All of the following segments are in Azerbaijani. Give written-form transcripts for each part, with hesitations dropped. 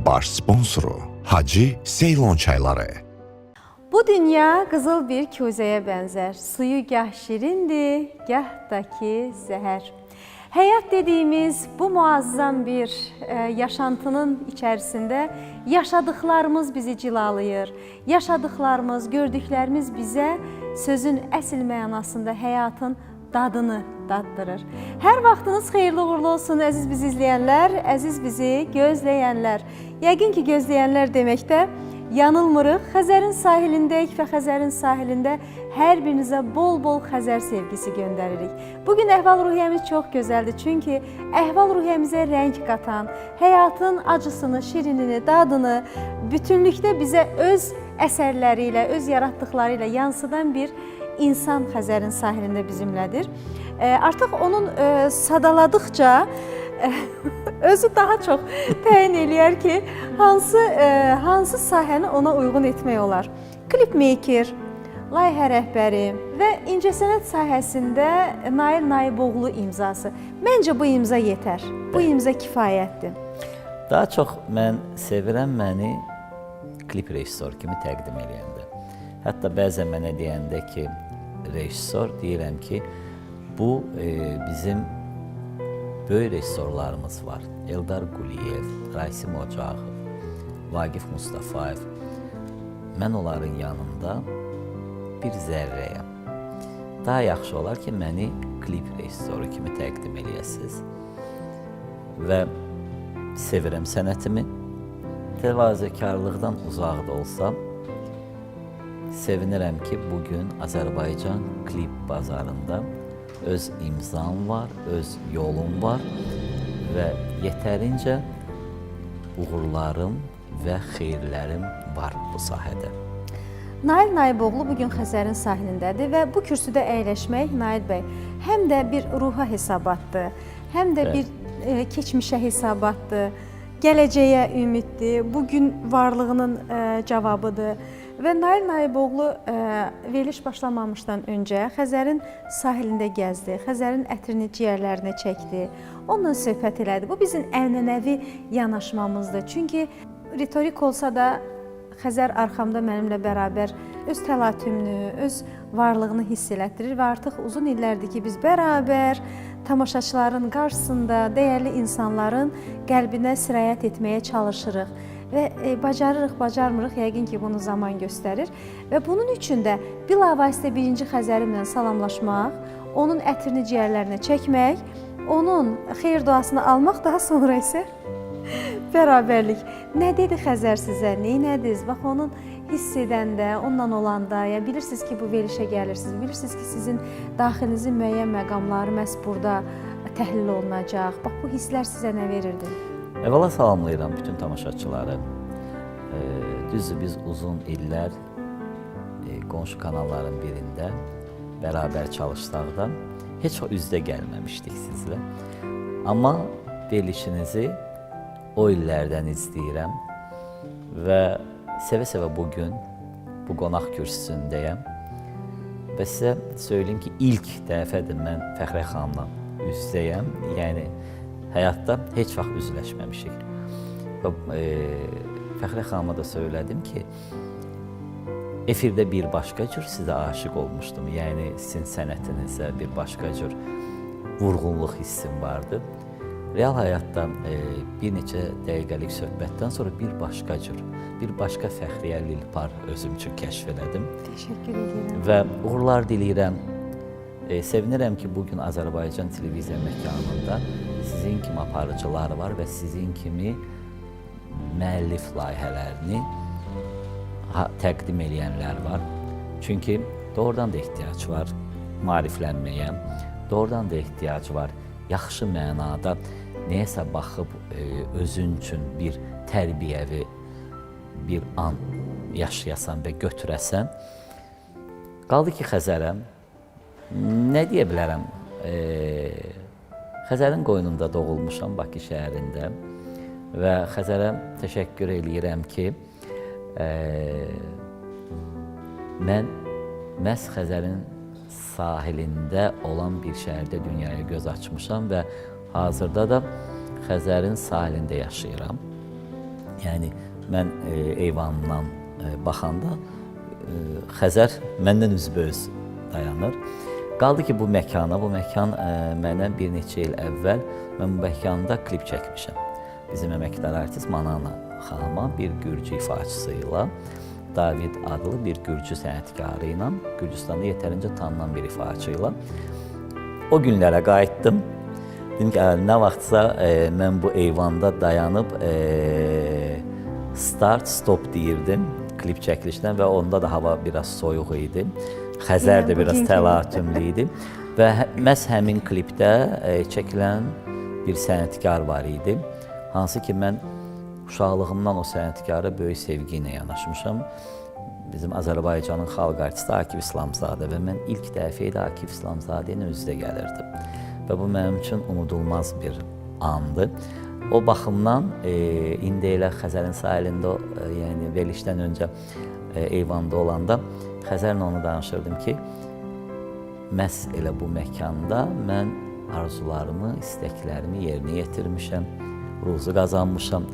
baş sponsoru Hacı Ceylon çayları. Bu dünya qızıl bir közəyə bənzər. Suyu gah şirindir, gah da ki zəhər. Həyat dediyimiz bu muazzam bir yaşantının içərisində yaşadıklarımız bizi cilalayır. Yaşadıklarımız, gördüklərimiz bizə sözün əsl mənasında həyatın dadını daddırır. Hər vaxtınız xeyirli uğurlu olsun əziz bizi izləyənlər, əziz bizi gözləyənlər. Yəqin ki gözləyənlər deməkdə yanılmırıq. Xəzərin sahilindəyik və Xəzərin sahilində hər birinizə bol-bol Xəzər sevgisi göndəririk. Bugün əhval-ruhiyyəmiz çox gözəldir. Çünki əhval-ruhiyyəmizə rəng qatan, həyatın acısını, şirinini, dadını bütünlükdə bizə öz əsərləri ilə, öz yaratdıqları ilə yansıdan bir insan Xəzərin sahilində bizimlədir. Artıq onun sadaladıqca özü daha çox təyin eləyər ki, hansı sahəni ona uyğun etmək olar. Klipmaker, layihə rəhbəri və incəsənət sahəsində Nail Naiboğlu imzası. Məncə bu imza yetər, bu imza kifayətdir. Daha çox mən sevirəm məni klip rejissor kimi təqdim eləyəndə. Hətta bəzən mənə deyəndə ki, rejissor, deyirəm ki, bu bizim böyük rejissorlarımız var. Eldar Quliyev, Rasim Ocağov, Vaqif Mustafayev. Mən onların yanında bir zərrəyəm. Daha yaxşı olar ki, məni klip rejissoru kimi təqdim eləyəsiniz. Və sevirəm sənətimi. Təvazökarlıqdan uzaqda olsam, sevinirəm ki, bugün Azərbaycan klip bazarında öz imzam var, öz yolum var və yetərincə uğurlarım və xeyirlərim var bu sahədə. Nail Naiboğlu bugün Xəzərin sahilindədir və bu kürsüdə əyləşmək Nail bəy həm də bir ruha hesabatdır, həm də bir keçmişə hesabatdır, gələcəyə ümiddir, bugün varlığının cavabıdır. Və Nail Naiboğlu veriliş başlamamışdan öncə Xəzərin sahilində gəzdi, Xəzərin ətrini ciyərlərinə çəkdi, onunla söhbət elədi. Bu bizim ənənəvi yanaşmamızdır. Çünki ritorik olsa da Xəzər arxamda mənimlə bərabər öz təlatümünü, öz varlığını hiss elətdirir və artıq uzun illərdir ki, biz bərabər tamaşaçıların qarşısında dəyərli insanların qəlbinə sirayət etməyə çalışırıq. Və bacarırıq, bacarmırıq, yəqin ki, bunu zaman göstərir. Və bunun üçün də bilavasitə birinci Xəzərimlə salamlaşmaq, onun ətrini ciyərlərinə çəkmək, onun xeyir duasını almaq, daha sonra isə bərabərlik. Nə dedi Xəzər sizə, neynədiniz? Bax, onun hiss edəndə, onunla olanda, ya bilirsiniz ki, bu verilişə gəlirsiniz, bilirsiniz ki, sizin daxilinizin müəyyən məqamları məhz burada təhlil olunacaq. Bax, bu hisslər sizə nə verirdi? Əvvəla salamlayıram bütün tamaşaçıları. Düzdür, biz uzun illər qonşu kanalların birində bərabər çalışsaq da heç o üzdə gəlməmişdik sizlə. Amma verilişinizi o illərdən izləyirəm və sevə-sevə bugün bu qonaq kürsüsündəyəm və sizə söyleyeyim ki, ilk dəfədir mən Fəxrə xanımla üzdəyəm. Yəni, həyatda heç vaxt üzləşməmişik. Fəxrə xanıma da söylədim ki, efirdə bir başqa cür sizə aşiq olmuşdum. Yəni, sizin sənətinizə bir başqa cür vurğunluq hissim vardı. Real həyatda bir neçə dəqiqəlik söhbətdən sonra bir başqa cür, bir başqa Fəxriyə Lilpar özüm üçün kəşf elədim. Təşəkkür edirəm. Və uğurlar diləyirəm. Sevinirəm ki, bugün Azərbaycan televiziya məkanında sizin kimi aparıcılar var və sizin kimi müəllif layihələrini təqdim eləyənlər var. Çünki doğrudan da ehtiyac var maariflənməyə, doğrudan da ehtiyac var yaxşı mənada nəyəsə baxıb özün üçün bir tərbiyəvi bir an yaşayasan və götürəsən. Qaldı ki, Xəzərəm, nə deyə bilərəm? Xəzərin qoynunda doğulmuşam, Bakı şəhərində və Xəzərə təşəkkür eləyirəm ki, mən məhz Xəzərin sahilində olan bir şəhərdə dünyaya göz açmışam və hazırda da Xəzərin sahilində yaşayıram. Yəni mən eyvandan baxanda Xəzər məndən üzbəüz dayanır. Qaldı ki, bu məkan mənə bir neçə il əvvəl mən bu məkanda klip çəkmişəm. Bizim əməkdar artist Manana xanıma bir gürcü ifaçısı ilə, David adlı bir gürcü sənətkarı ilə, Gürcüstanda yetərincə tanınan bir ifaçı ilə o günlərə qayıtdım. Dedim ki, nə vaxtsa mən bu eyvanda dayanıb start, stop deyirdim klip çəkilişdən və onda da hava biraz soyuq idi. Xəzər də biraz təlatümlü idi və məhz həmin klipdə çəkilən bir sənətkar var idi. Hansı ki, mən uşaqlığımdan o sənətkara böyük sevgi ilə yanaşmışam. Bizim Azərbaycanın xalq artisti Akif İslamzadə və mən ilk dəfə də Akif İslamzadə ilə üz-üzə gəlirdim. Və bu mənim üçün unudulmaz bir andı. O baxımdan indi elə Xəzərin sahilində, yəni verilişdən öncə eyvanda olanda Xəzərlə onu danışırdım ki, məhz elə bu məkanda mən arzularımı, istəklərimi yerinə yetirmişəm, ruzu qazanmışam,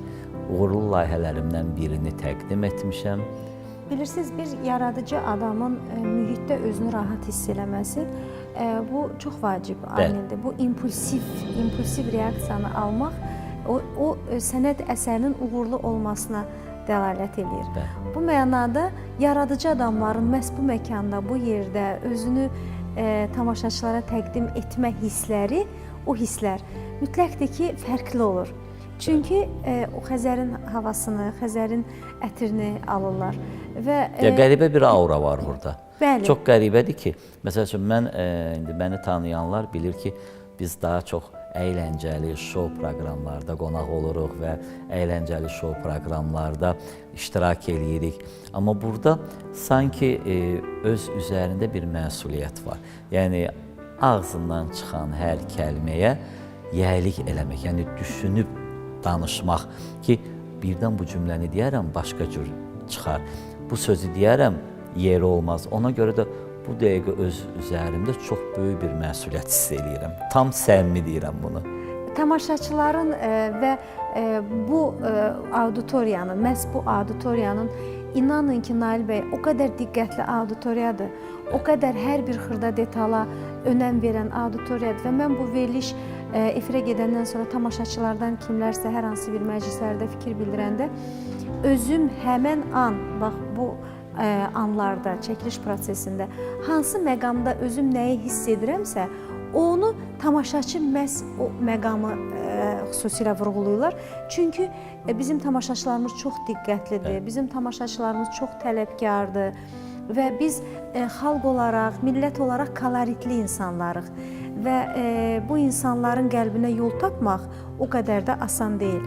uğurlu layihələrimdən birini təqdim etmişəm. Bilirsiniz, bir yaradıcı adamın mühitdə özünü rahat hiss eləməsi bu çox vacib amildir. Bu impulsiv reaksiyanı almaq o sənət əsərinin uğurlu olmasına dəlalət edir. Bu mənada yaradıcı adamların məhz bu məkanda, bu yerdə özünü tamaşaçılara təqdim etmə hissləri, o hisslər mütləqdir ki, fərqli olur. Çünki o Xəzərin havasını, Xəzərin ətrini alırlar. Qəribə bir aura var burada. Bəli. Çox qəribədir ki, məsəl üçün indi məni tanıyanlar bilir ki, biz daha çox əyləncəli şou proqramlarda qonaq oluruq və əyləncəli şou proqramlarda iştirak eləyirik. Amma burada sanki öz üzərində bir məsuliyyət var. Yəni, ağzından çıxan hər kəlməyə yəlik eləmək, yəni düşünüb danışmaq ki, birdən bu cümləni deyərəm, başqa cür çıxar. Bu sözü deyərəm, yeri olmaz. Ona görə də bu dəqiqə öz üzərimdə çox böyük bir məsuliyyət hiss eləyirəm. Tam səmimi deyirəm bunu. Tamaşaçıların və bu auditoriyanın, məhz bu auditoriyanın, inanın ki, Nail bəy, o qədər diqqətli auditoriyadır, o qədər hər bir xırda detala önəm verən auditoriyadır və mən bu veriliş efirə gedəndən sonra tamaşaçılardan kimlərsə hər hansı bir məclislərdə fikir bildirəndə özüm həmən an, bax bu anlarda, çəkiliş prosesində hansı məqamda özüm nəyi hiss edirəmsə, onu tamaşaçı məhz o məqamı xüsusilə vurğulayırlar. Çünki bizim tamaşaçılarımız çox diqqətlidir, bizim tamaşaçılarımız çox tələbkardır və biz xalq olaraq, millət olaraq koloritli insanlarıq və bu insanların qəlbinə yol tapmaq o qədər də asan deyil.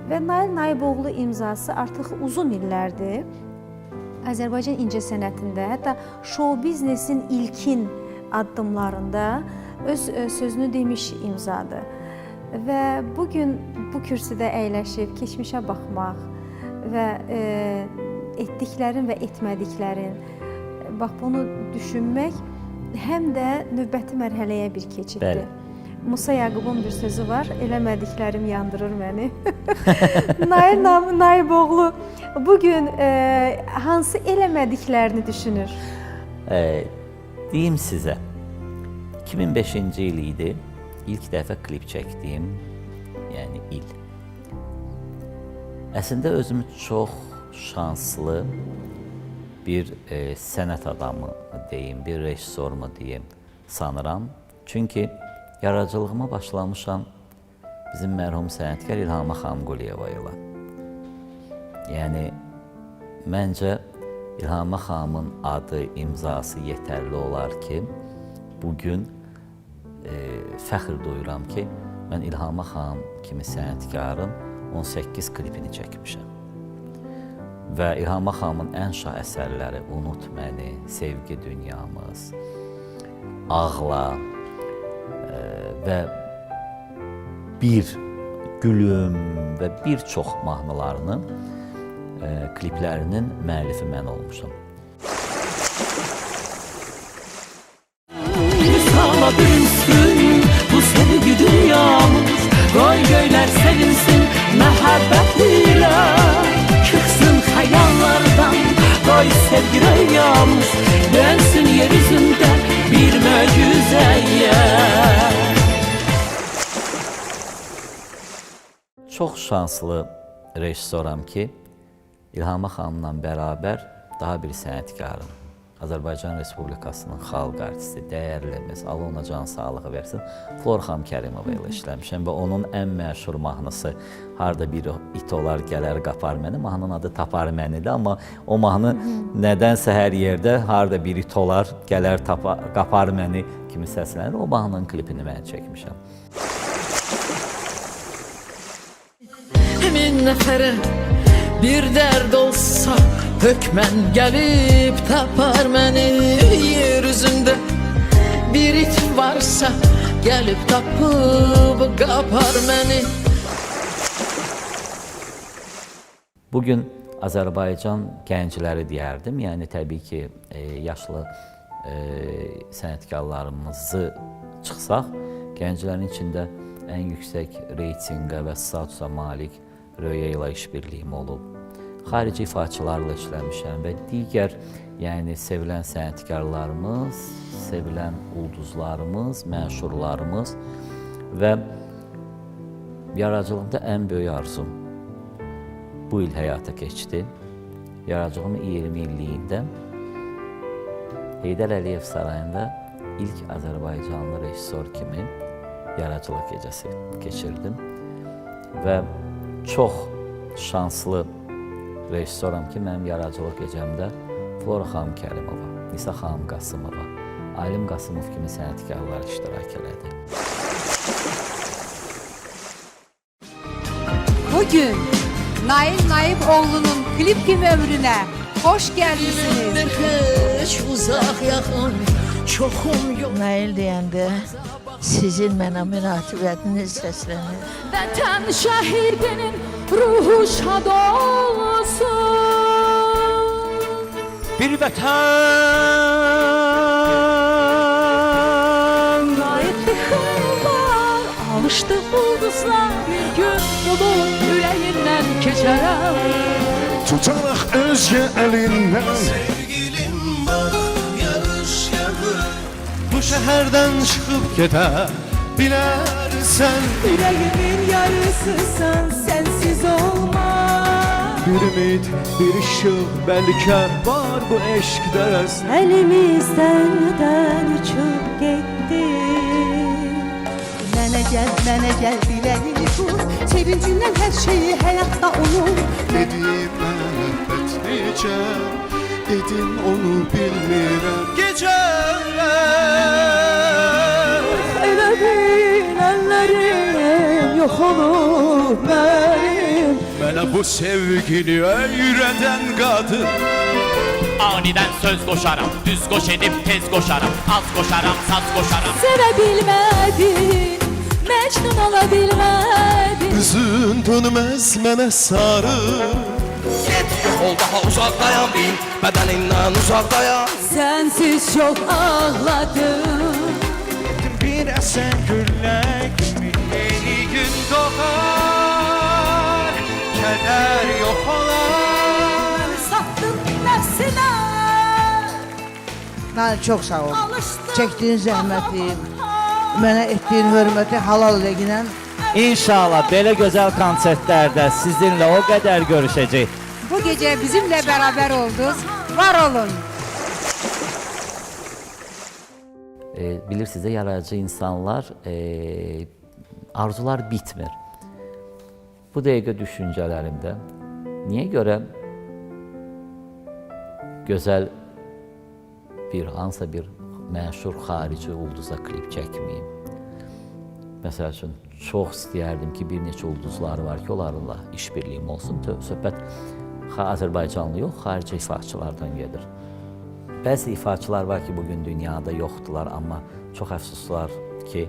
Və Nail Naiboğlu imzası artıq uzun illərdir Azərbaycan incəsənətində, hətta şou biznesin ilkin addımlarında öz sözünü demiş imzadır. Və bugün bu kürsüdə əyləşib, keçmişə baxmaq və etdiklərin və etmədiklərin, bax bunu düşünmək həm də növbəti mərhələyə bir keçiddir. Musa Yaqubun bir sözü var, eləmədiklərim yandırır məni. Nail Naiboğlu bugün hansı eləmədiklərini düşünür? Deyim sizə, 2005-ci il idi, ilk dəfə klip çəkdiyim, yəni il. Əslində özümü çox şanslı bir sənət adamı deyim, bir rejissormu deyim sanıram. Çünki yaradıcılığıma başlamışam bizim mərhum sənətkar İlham xanım Quliyeva ilə. Yəni, məncə İlham xanımın adı, imzası yetərli olar ki, bugün fəxr duyuram ki, mən İlham xanım kimi sənətkarın 18 klipini çəkmişəm. Və İlham xanımın ən şah əsərləri Unut Məni, Sevgi Dünyamız, Ağla və bir Gülüm və bir çox mahnılarının kliplərinin müəllifi mən olmuşam. Sana büyüsün bu sevgi dünyamız, koy göyler sevinsin məhəbbət ilə. Ay sevgi rüyamız dönsün yeryüzünde bir möcüzeye. Çox şanslı rejissoram ki, İlham xanımla bərabər daha bir sənətkarım, Azərbaycan Respublikasının xalq artisti, dəyərlimiz, Allah ona can sağlığı versin, Flor xanım Kərimova ilə işləmişəm və onun ən məşhur mahnısı harda bir it olar, gələr, qapar məni, mahnının adı Tapar mənidir, amma o mahnı nədənsə hər yerdə harda bir it olar, gələr, qapar məni kimi səslənir, o mahnının klipini mən çəkmişəm. Min nəfərə bir dərd olsa hökmən gəlib tapar məni. Yer üzündə bir it varsa gəlib tapıb qapar məni. Bugün Azərbaycan gəncləri deyərdim, yəni təbii ki, yaşlı sənətkarlarımızı çıxsaq, gənclərin içində ən yüksək reytinqə və statusa malik Röya ilə işbirliyim olub. Xarici ifaçılarla işləmişəm və digər, yəni sevilən sənətkarlarımız, sevilən ulduzlarımız, məşhurlarımız və yaradıcılığımda ən böyük arzum bu il həyata keçdi. Yaradıcılığımın 20 illiyində Heydər Əliyev Sarayında ilk Azərbaycanlı rejissor kimi yaradıcılıq gecəsi keçirdim və çox şanslı rejissoram ki, mənim yaradıcılıq gecəmdə Flora xanım Kərimova, Nisa xanım Qasımova, Alim Qasımov kimi sənətkarlar iştirak elədi. Bugün Nail Naiboğlu'nun klip gibi ömrüne hoş geldiniz. Hiç uzak yakın çoxum yok. Nail deyəndə sizin mənə münasibətiniz səslənir. Vətən şəhidinin ruhu şad olsun. Bir vətən Qayıtdı xırlar, alışdı ulduzlar. Bir gün bulun yüreğinden keçərəm. Tutaraq özgə əlindən Sevgilim bak yarış yağı bu şəhərdən çıxıb gedə bilərsən. Yüreğimin yarısısan sensiz olmaz. Bir ümid, bir işıq bəlkə var bu eşqdəs. Elimizden uçup gitti. Mənə gəl biləğini tut. Sevincindən hər şeyi həyatda unut. Dedim məhəbbət necə dedim onu bilmirəm. Gecələr Elə bil əllərim yox olur mənim. mənə bu sevgini öyrədən qadın. Aniden söz koşarım, düz koş edip tez koşarım. Az koşarım, saz koşarım. Sevə bilmədin, məcnun ola bilmədin. Üzün dönməz mənə sarı Get ol daha uzakdayan bil, bedeninden uzakdayan. Sensiz çok ağladım. Bir əsən güllər kimi yeni gün doğar. Kədər yox olar. Sattın nəfsinə. Nail çox sağ ol. Alışdım. Çəkdiyin zəhməti, mənə etdiyin hörməti halal leginən. İnşallah belə gözəl konsertlərdə sizinlə o qədər görüşəcək. Bu gece bizimle beraber oldunuz. Var olun. Bilirsiniz, yaradıcı insanlar, arzular bitmir. Bu dəqiqə düşüncələrimdə niyə görə gözəl hansısa bir məşhur xarici ulduza klip çəkməyim? Məsəl üçün, çox istəyərdim ki, bir neçə ulduzlar var ki, onlarla işbirliyim olsun. Söhbət Azərbaycanlı yox, xarici ifaçılardan gedir. Bəzi ifaçılar var ki, bugün dünyada yoxdular, amma çox əfsuslar ki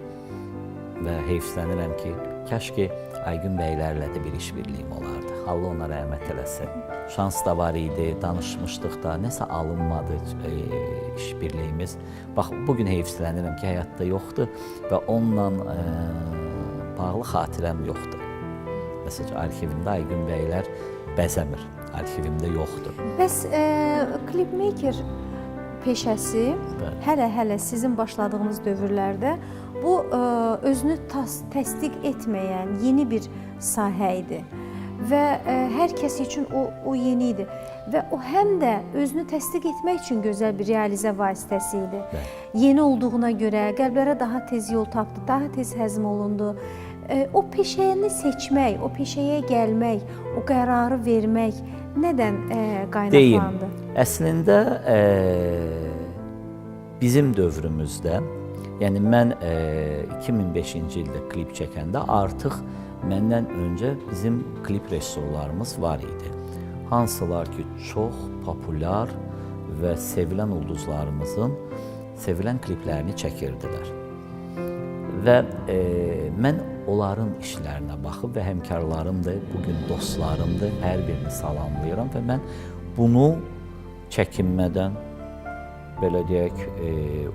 və heyfslənirəm ki, kəş ki, Aygün bəylərlə də bir işbirliyim olardı. Allah ona rəhmət eləsin. Şans da var idi, danışmışdıq da, nəsə alınmadı işbirliyimiz. Bax, bugün heyfslənirəm ki, həyatda yoxdur və onunla bağlı xatirəm yoxdur. Məsələn, arxivimdə Aygün bəylər bəzəmir. arxivimdə yoxdur. Bəs klipmaker peşəsi hələ sizin başladığınız dövrlərdə bu özünü təsdiq etməyən yeni bir sahə idi və hər kəs üçün o yeni idi və o həm də özünü təsdiq etmək üçün gözəl bir realizə vasitəsi idi. Yeni olduğuna görə qəlblərə daha tez yol tapdı, daha tez həzm olundu. O peşəni seçmək, o peşəyə gəlmək, o qərarı vermək nədən qaynaqlandı? Deyim, əslində bizim dövrümüzdə, yəni mən 2005-ci ildə klip çəkəndə artıq məndən öncə bizim klip rejissorlarımız var idi. Hansılar ki, çox populyar və sevilən ulduzlarımızın sevilən kliplərini çəkirdilər. Və mən onların işlərinə baxıb və həmkarlarımdır, bugün dostlarımdır, hər birini salamlayıram və mən bunu çəkinmədən, belə deyək,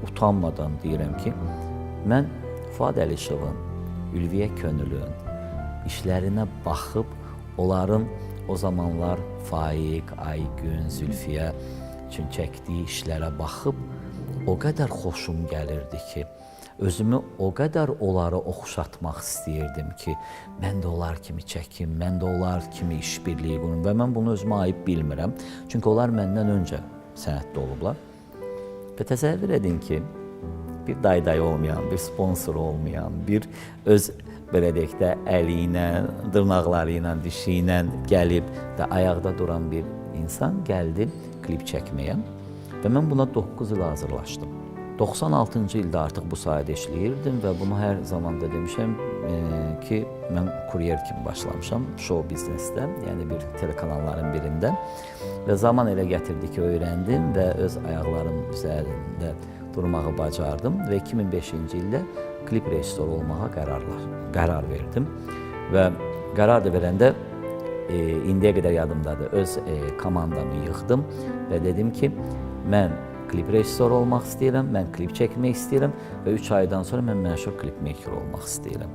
utanmadan deyirəm ki, mən Fuad Əlişovun, Ülviyə Könülün işlərinə baxıb, onların o zamanlar Faiq, Aygün, Zülfiyə üçün çəkdiyi işlərə baxıb, o qədər xoşum gəlirdi ki, özümü o qədər onları oxşatmaq istəyirdim ki, mən də onlar kimi çəkim, mən də onlar kimi işbirliyi qurun və mən bunu özümə ayıb bilmirəm. Çünki onlar məndən öncə sənətdə olublar. Və təsəvvür edin ki, bir dayday olmayan, bir sponsor olmayan, bir öz belə deyək də əli ilə, dırnaqları ilə, dişi ilə gəlib və ayaqda duran bir insan gəldi klip çəkməyə və mən buna 9 il hazırlaşdım. 96-cı ildə artıq bu sahədə işləyirdim və bunu hər zaman da demişəm ki, mən kuryer kimi başlamışam show biznesdə, yəni bir telekanalların birində və zaman elə gətirdi ki, öyrəndim və öz ayaqlarım üzərində durmağı bacardım və 2005-ci ildə klip rejissoru olmağa qərar verdim və qərar da verəndə indiyə qədər yadımdadır, öz komandamı yığdım və dedim ki, mən klip rejissoru olmaq istəyirəm, mən klip çəkmək istəyirəm və 3 aydan sonra mən məşhur klipmaker olmaq istəyirəm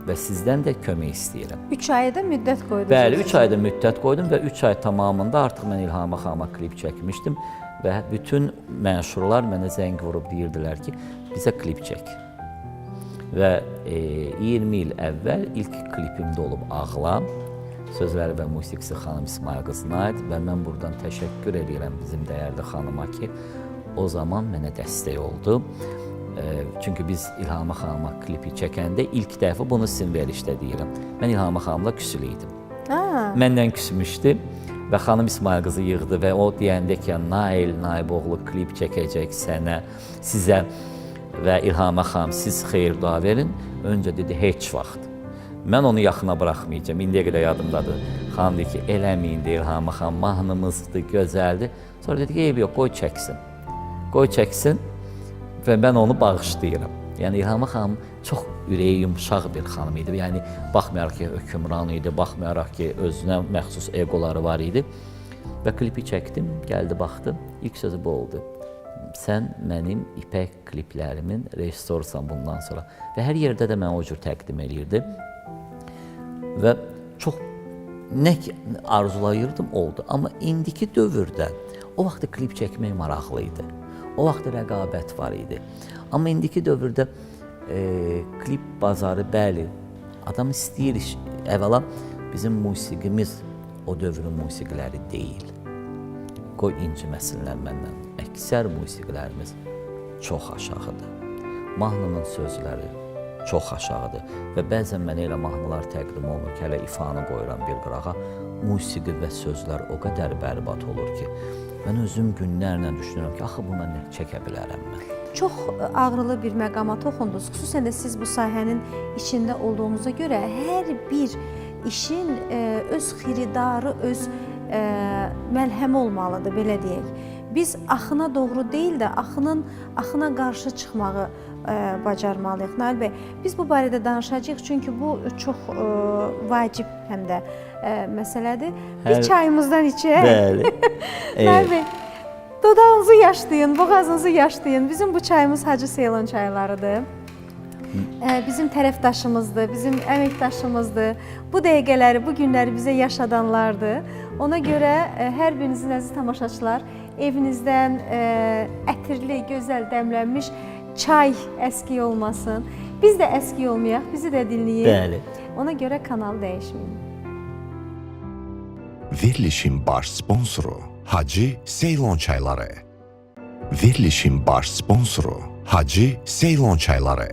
və sizdən də kömək istəyirəm. 3 ayda müddət qoydunuz? Bəli, 3 ayda müddət qoydum və 3 ay tamamında artıq mən İlham xanıma klip çəkmişdim və bütün məşhurlar mənə zəng vurub deyirdilər ki, bizə klip çək. Və 20 il əvvəl ilk klipimdə olub Ağla, sözləri və musiqisi xanım İsmail qızına aid və mən buradan təşəkkür edirəm bizim dəyərli xanıma ki, o zaman mənə dəstək oldu. Çünki biz İlham xanıma klipi çəkəndə ilk dəfə bunu sizin verişdə deyirəm. Mən İlham xanımla küsülü idim. Məndən küsmüşdü və xanım İsmail qızı yığdı və o deyəndə ki, Nail Naiboğlu klip çəkəcək sənə, sizə və İlhamə xanım, siz xeyir dua verin. Öncə dedi, heç vaxt. Mən onu yaxına buraxmayacağım. İndiyə qədər yadımdadır. Xanım dedi ki, eləməyin deyir Ilhamə xanım, mahnımızdır, gözəldir. Sonra dedi ki, eyb yox, qoy çəksin. Qoy çəksin və mən onu bağışlayıram. Yəni İlhamə xanım çox ürəyi yumşaq bir xanım idi. Yəni baxmayaraq ki, hökmran idi, baxmayaraq ki, özünə məxsus egoları var idi. Və klipi çəkdim, gəldi, baxdı. İlk sözü bu oldu. Sən mənim ipək kliplərimin rejissorsan bundan sonra. Və hər yerdə də mən o cür təqdim edirdi. Və çox nə arzulayırdım oldu. Amma indiki dövrdə o vaxt klip çəkmək maraqlı idi. O vaxt rəqabət var idi. Amma indiki dövrdə klip bazarı, bəli, adam istəyir, əvvəla bizim musiqimiz o dövrün musiqiləri deyil. Qoy inciməsinlər məndən. Əksər musiqilərimiz çox aşağıdır. Mahnının sözləri çox aşağıdır və bəzən mənə elə mahnılar təqdim olunur ki, hələ ifanı qoyuram bir qırağa, musiqi və sözlər o qədər bərbad olur ki, mən özüm günlərlə düşünürəm ki, axı buna nə çəkə bilərəm mən? Çox ağrılı bir məqama toxundunuz. Xüsusən də siz bu sahənin içində olduğunuza görə hər bir işin öz xiridarı, öz məlhəmi olmalıdır, belə deyək. Biz axına doğru deyil də axına qarşı çıxmağı bacarmalıyıq. Nail bəy, biz bu barədə danışacağıq, çünki bu çox vacib həm də məsələdir. Bir çayımızdan içək. Bəli. Nail bəy, dodağınızı yaşlayın, boğazınızı yaşlayın. Bizim bu çayımız Hacı Seylan çaylarıdır. Bizim tərəfdaşımızdır, bizim əməkdaşımızdır. Bu dəqiqələri, bu günləri bizə yaşadanlardır. Ona görə hər birinizin əziz tamaşaçılar evinizdən ətirli, gözəl dəmlənmiş çay əski olmasın. Biz də əski olmayaq, bizi də dinləyin. Bəli. Ona görə kanalı dəyişməyin. Verilişin baş sponsoru Hacı Seylon Çayları. Verilişin baş sponsoru Hacı Seylon Çayları.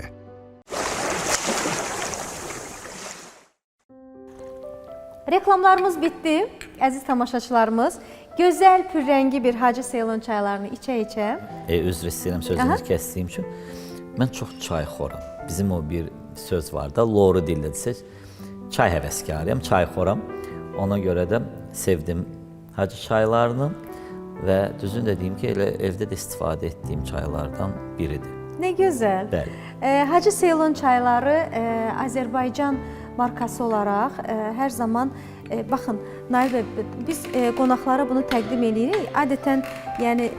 Reklamlarımız bitdi, əziz tamaşaçılarımız. Gözəl, pürrəngi bir Hacı Seylon çaylarını içə-içə. Üzr istəyirəm sözünüzü kəsdiyim üçün. Mən çox çay xoram. Bizim o bir söz var da, loru dildə desək, çay həvəskarıyam, çay xoram. Ona görə də sevdim Hacı çaylarını və düzün də deyim ki, elə evdə də istifadə etdiyim çaylardan biridir. Nə gözəl. Bəli. Hacı Seylon çayları Azərbaycan markası olaraq hər zaman baxın, Nail bəy, biz qonaqlara bunu təqdim edirik. Adətən, yəni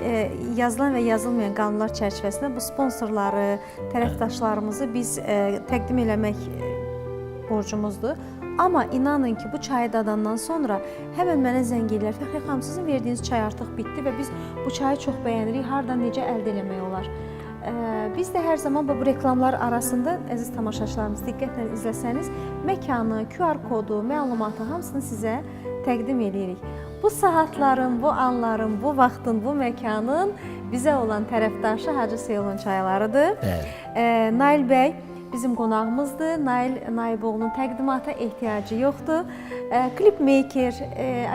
yazılan və yazılmayan qanunlar çərçivəsində bu sponsorları, tərəfdaşlarımızı biz təqdim eləmək borcumuzdur. Amma inanın ki, bu çayı dadandan sonra həmən mənə zəng edirlər. Fəxriyə xanım, sizin verdiyiniz çay artıq bitdi və biz bu çayı çox bəyənirik. Hardan necə əldə eləmək olar? Biz də hər zaman bu reklamlar arasında, əziz tamaşaçılarımız, diqqətlə izləsəniz, məkanı, QR kodu, məlumatı hamısını sizə təqdim edirik. Bu saatların, bu anların, bu vaxtın, bu məkanın bizə olan tərəfdaşı Hacı Seylon çaylarıdır. Nail bəy bizim qonağımızdır. Nail Naiboğlu'nun təqdimata ehtiyacı yoxdur. Klipmaker,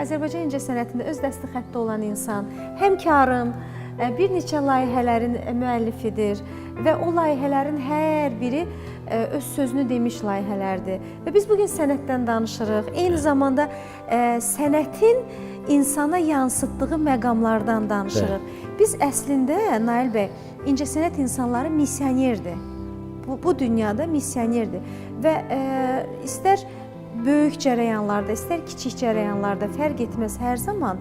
Azərbaycan incəsənətində öz dəsti xətti olan insan, həmkarım, bir neçə layihələrin müəllifidir və o layihələrin hər biri öz sözünü demiş layihələrdir. Və biz bugün sənətdən danışırıq. Eyni zamanda sənətin insana yansıtdığı məqamlardan danışırıq. Biz əslində, Nail bəy, incəsənət insanları missionerdir. Bu dünyada missionerdir və istər böyük cərəyanlarda, istər kiçik cərəyanlarda fərq etməz hər zaman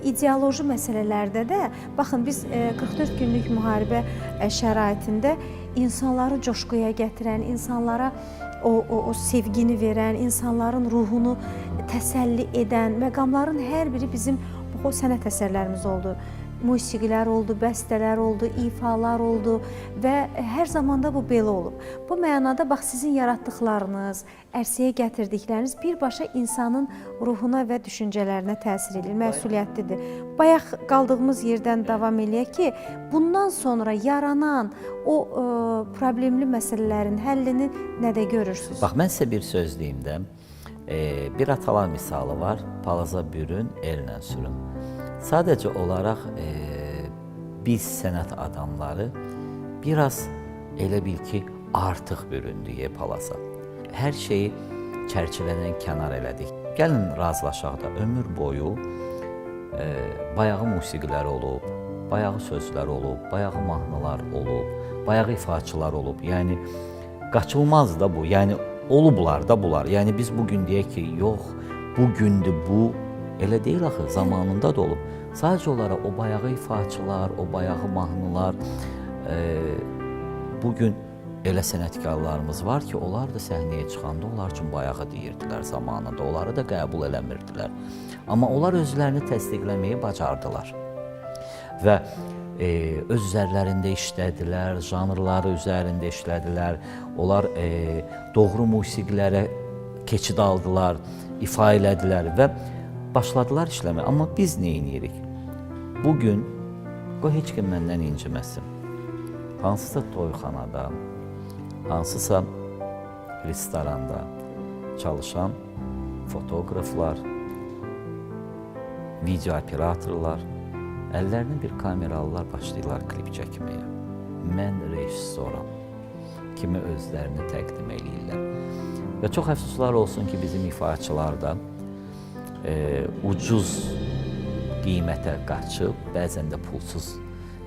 ideoloji məsələlərdə də, baxın biz 44 günlük müharibə şəraitində insanları coşquya gətirən, insanlara o sevgini verən, insanların ruhunu təsəlli edən məqamların hər biri bizim bu sənət əsərlərimiz oldu. Musiqilər oldu, bəstələr oldu, ifalar oldu və hər zamanda bu belə olub. Bu mənada bax sizin yaratdıqlarınız, ərsəyə gətirdikləriniz birbaşa insanın ruhuna və düşüncələrinə təsir edir, məsuliyyətlidir. Bayaq qaldığımız yerdən davam eləyək ki, bundan sonra yaranan o problemli məsələlərin həllini nədə görürsünüz? Bax, mən sizə bir söz deyim də, bir atalar misalı var, palaza bürün, ellə sürün. Sadəcə olaraq biz sənət adamları biraz elə bil ki, artıq büründük palaza. Hər şeyi çərçivədən kənar elədik. Gəlin razılaşaq da, ömür boyu bayağı musiqilər olub, bayağı sözlər olub, bayağı mahnılar olub, bayağı ifaçılar olub. Yəni, qaçılmaz da bu, yəni olublar da bunlar. Yəni, biz bugün deyək ki, yox, bugündür bu, elə deyil axı, zamanında da olub. Sadəcə olaraq o bayağı ifaçılar, o bayağı mahnılar, bugün elə sənətkarlarımız var ki, onlar da səhnəyə çıxanda onlar üçün bayağı deyirdilər zamanında, onları da qəbul eləmirdilər. Amma onlar özlərini təsdiqləməyi bacardılar və öz üzərlərində işlədilər, janrları üzərində işlədilər, onlar doğru musiqilərə keçid aldılar, ifa elədilər və başladılar işləməyə. Amma biz nə edirik? Bugün, qoy heç kim məndən inciməsin. Hansısa toyxanada, hansısa restoranda çalışan fotoqraflar, video operatorlar, əllərinə bir kamera alırlar, başlayırlar klip çəkməyə. Mən rejissoram kimi özlərini təqdim edirlər. Və çox əfsuslar olsun ki, bizim ifaçılar da ucuz qiymətə qaçıb, bəzən də pulsuz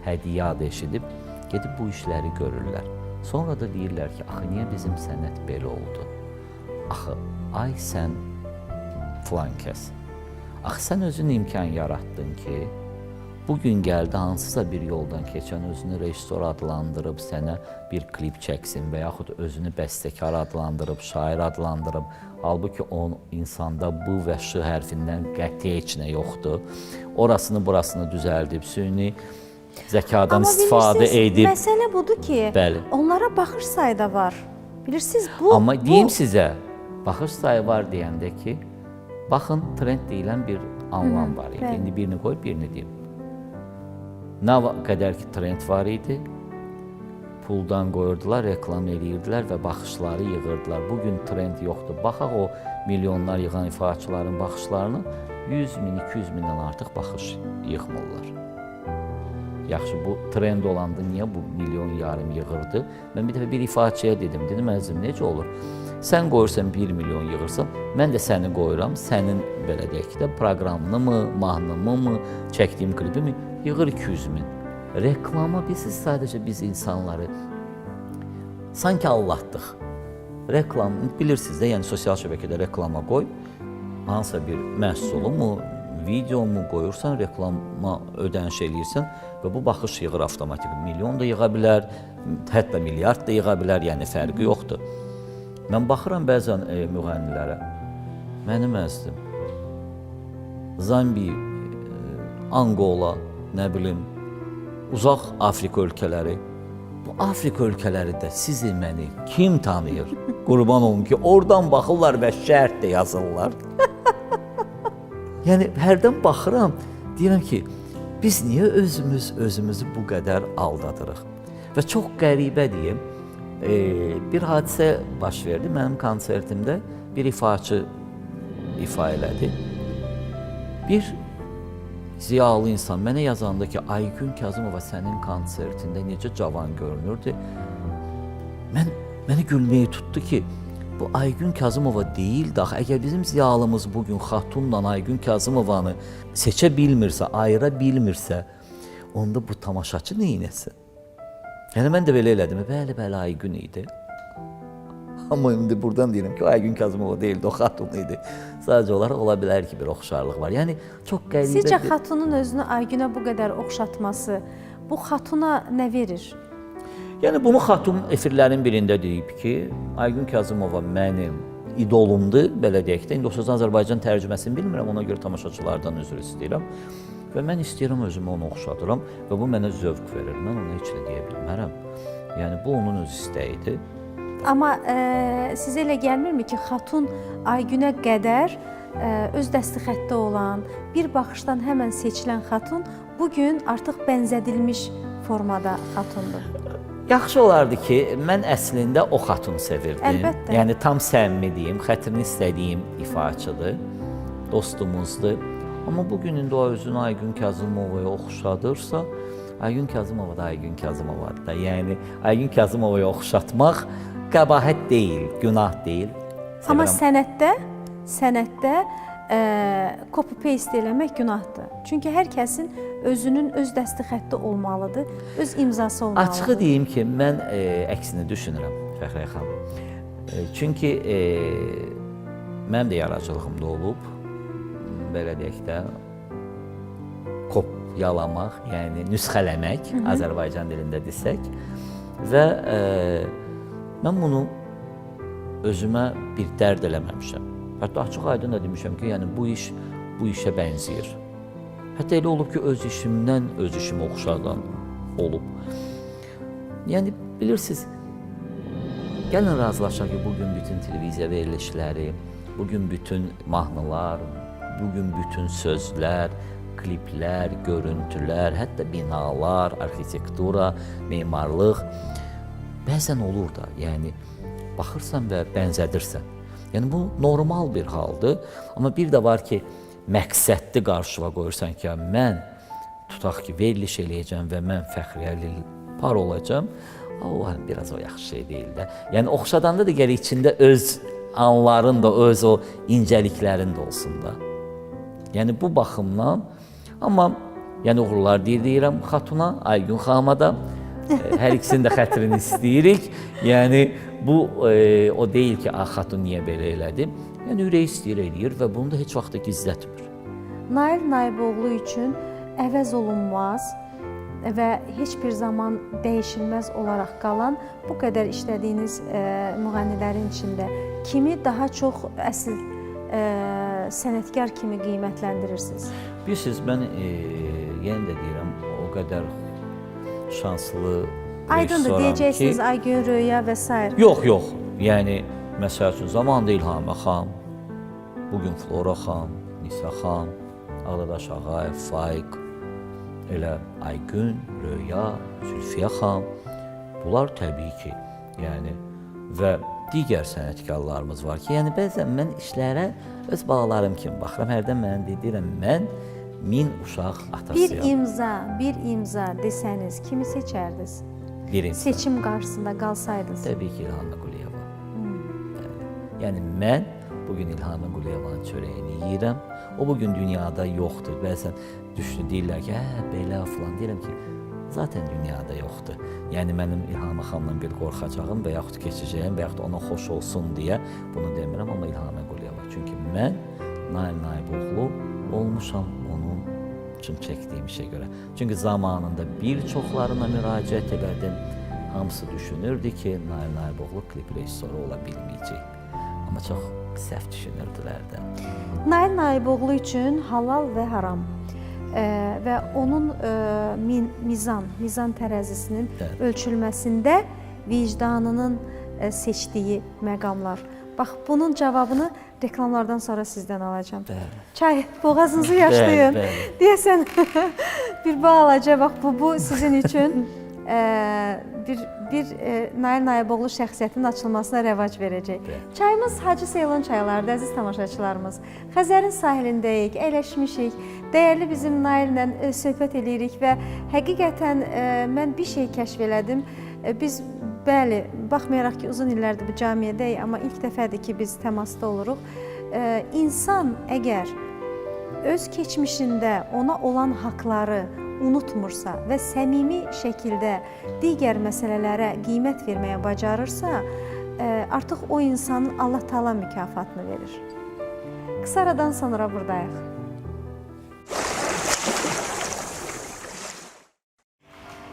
hədiyyat eşidib, gedib bu işləri görürlər. Sonra da deyirlər ki, axı, niyə bizim sənət belə oldu? Axı, ay sən filan kəs. Axı, sən özün imkan yaratdın ki, bugün gəldi hansısa bir yoldan keçən özünü rejissor adlandırıb sənə bir klip çəksin və yaxud özünü bəstəkar adlandırıb, şair adlandırıb. Halbuki o insanda bu və ş hərfindən qəti heç nə yoxdur. Orasını, burasını düzəldib, süni zəkadan istifadə edib. Məsələ budur ki, Bəli. onlara baxış sayı da var. Bilirsiniz, bu... Amma deyim sizə, baxış sayı var deyəndə ki, baxın, trend deyilən bir anlam var idi. İndi birini qoyub, birini deyim. Nə qədər ki, trend var idi, puldan qoyurdular, reklam edirdilər və baxışları yığırdılar. Bugün trend yoxdur. Baxaq o milyonlar yığan ifaçıların baxışlarını 100 min, 200 mindən artıq baxış yığmırlar. Yaxşı, bu trend olanda niyə bu milyon yarım yığırdı? Mən bir dəfə bir ifaçıya dedim, əzizim, necə olur? Sən qoyursan 1 milyon yığırsan, mən də səni qoyuram, sənin belə deyək ki də proqramını mı, mahnımı mı, çəkdiyim klipi mi yığır 200 min. Reklama biz sadəcə biz insanları sanki allatdıq. Reklam, bilirsiniz də, yəni sosial şəbəkədə reklama qoy, hansısa bir məhsulu mu, video mu qoyursan, reklama ödəniş eləyirsən və bu baxış yığır avtomatik. Milyon da yığa bilər, hətta milyard da yığa bilər, yəni fərqi yoxdur. Mən baxıram bəzən müğənnilərə, mənim əzizim, Zambi, Angola, nə bilim, uzaq Afrika ölkələri, bu Afrika ölkələri də sizi, məni kim tanıyır? Qurban olun ki, oradan baxırlar və şərt də yazırlar. Yəni, hərdən baxıram, deyirəm ki, biz niyə özümüzü bu qədər aldadırıq? Və çox qəribə deyim, bir hadisə baş verdi. Mənim konsertimdə bir ifaçı ifa elədi. Bir ziyalı insan mənə yazanda ki, Aygün Kazımova sənin konsertində necə cavan görünürdü. Məni gülməyi tutdu ki, bu Aygün Kazımova deyil də, əgər bizim ziyalımız bugün Xatunla Aygün Kazımovanı seçə bilmirsə, ayıra bilmirsə, onda bu tamaşaçı neynəsin? Yəni, mən də belə elədim, bəli, Aygün idi. Amma indi buradan deyirəm ki, o Aygün Kazımova deyildi, o Xatun idi. Sadəcə olaraq ola bilər ki, bir oxşarlıq var. Yəni, çox qəribə... Sizcə Xatunun özünü Aygünə bu qədər oxşatması, bu Xatuna nə verir? Yəni, bunu Xatun efirlərin birində deyib ki, Aygün Kazımova mənim idolumdur, belə deyək də. İndi o sözün Azərbaycan tərcüməsini bilmirəm, ona görə tamaşaçılardan üzr istəyirəm. Və mən istəyirəm özümü onu oxşadıram və bu mənə zövq verir. Mən onu heç də deyə bilmərəm. Yəni, bu onun öz istəyidir. Amma sizə elə gəlmirmi ki, Xatun Aygünə qədər öz dəsti xəttə olan, bir baxışdan həmən seçilən Xatun bugün artıq bənzədilmiş formada Xatundur? Yaxşı olardı ki, mən əslində o Xatunu sevirdim. Əlbəttə. Yəni, tam səmimi deyim, xətrini istədiyim ifaçıdır, dostumuzdur. Amma bugün indi o özünü Aygün Kazımova'ya oxşadırsa, Aygün Kazımova da Aygün Kazımovadır da. Yəni, Aygün Kazımova'ya oxşatmaq qəbahət deyil, günah deyil. Amma sənətdə copy-paste eləmək günahdır. Çünki hər kəsin özünün öz dəsti xətti olmalıdır, öz imzası olmalıdır. Açığı deyim ki, mən əksini düşünürəm, Fəxriyə xanım. Çünki mənim də yaradıcılığımda olub, belə deyək də, kopyalamaq, yəni nüsxələmək, Azərbaycan dilində desək. Və mən bunu özümə bir dərd eləməmişəm. Hətta açıq aydın da demişəm ki, yəni bu işə bənzəyir. Hətta elə olub ki, öz işimdən öz işimi oxşadan olub. Yəni, bilirsiniz, gəlin razılaşaq ki, bugün bütün televiziya verilişləri, bugün bütün mahnılar, bugün bütün sözlər, kliplər, görüntülər, hətta binalar, arxitektura, memarlıq bəzən olur da, yəni baxırsan və bənzədirsən. Yəni bu normal bir haldır, amma bir də var ki, məqsədli qarşıva qoyursan ki, mən tutaq ki, veriliş eləyəcəm və mən Fəxriyə par olacam, biraz o yaxşı şey deyil də. Yəni oxşadanda da gəlir içində öz anların da, öz o incəliklərin də olsun da. Yəni bu baxımdan, amma yəni uğurlar deyirəm Xatuna, Aygün xanıma da, hər ikisinin də xətrini istəyirik. Yəni bu o deyil ki, Xatun niyə belə elədi? Yəni ürək istəyir eləyir və bunu da heç vaxt da gizlətmir. Nail Naiboğlu üçün əvəz olunmaz və heç bir zaman dəyişilməz olaraq qalan bu qədər işlədiyiniz müğənnilərin içində kimi daha çox əsl sənətkar kimi qiymətləndirirsiniz? Bilirsiniz, mən yenə də deyirəm, o qədər şanslı Aydındır, deyəcəksiniz Aygün, Röya və s. Yox, yox. Yəni, məsəl üçün, zamanında İlhamə xan, bugün Flora xan, Nisa xan, Ağdadaş Ağayev, Faiq, elə Aygün, Röya, Zülfiyə xan, bunlar təbii ki, yəni və digər sənətkarlarımız var ki, yəni bəzən mən işlərə öz balalarım kimi baxıram. Hərdən mən deyirəm, mən 1000 uşaq atasıyam. Bir imza desəniz, kimi seçərdiniz? Bir imza. Seçim qarşısında qalsaydınız. Təbii ki, İlham Quliyeva. Yəni mən bugün İlham Quliyevanın çörəyini yeyirəm. O bugün dünyada yoxdur. Bəzən deyirlər ki, belə falan. Deyirəm ki, zaten dünyada yoxdur. Yəni mənim İlham xanımla bir qorxacağım və yaxud keçəcəyim və yaxud ona xoş olsun deyə bunu demirəm, amma İlham Quliyeva. Çünki mən Nail Nayboğlu olmuşam onun üçün çəkdiyim işə görə. Çünki zamanında bir çoxlarına müraciət elədim. Hamısı düşünürdü ki, Nail Nayboğlu klip rejissoru ola bilməyəcək. Amma çox səhv düşünürdülər də. Nail Nayboğlu üçün halal və haram və onun mizan tərəzisinin ölçülməsində vicdanının seçdiyi məqamlar. Bax, bunun cavabını reklamlardan sonra sizdən alacağım. Çay, boğazınızı yaşlayın. Deyəsən, bir balaca, bax, bu sizin üçün bir Nail Nayboğlu şəxsiyyətinin açılmasına rəvac verəcək. Çayımız Hacı Seylon çaylarıdır, əziz tamaşaçılarımız. Xəzərin sahilindəyik, əyləşmişik, dəyərli bizim Naillə söhbət edirik və həqiqətən mən bir şey kəşf elədim. Biz, bəli, baxmayaraq ki, uzun illərdir bu camiyədəyik, amma ilk dəfədir ki, biz təmasda oluruq. İnsan əgər öz keçmişində ona olan haqları unutmursa və səmimi şəkildə digər məsələlərə qiymət verməyə bacarırsa, artıq o insanın Allah Taala mükafatını verir. Qısa aradan sonra buradayıq.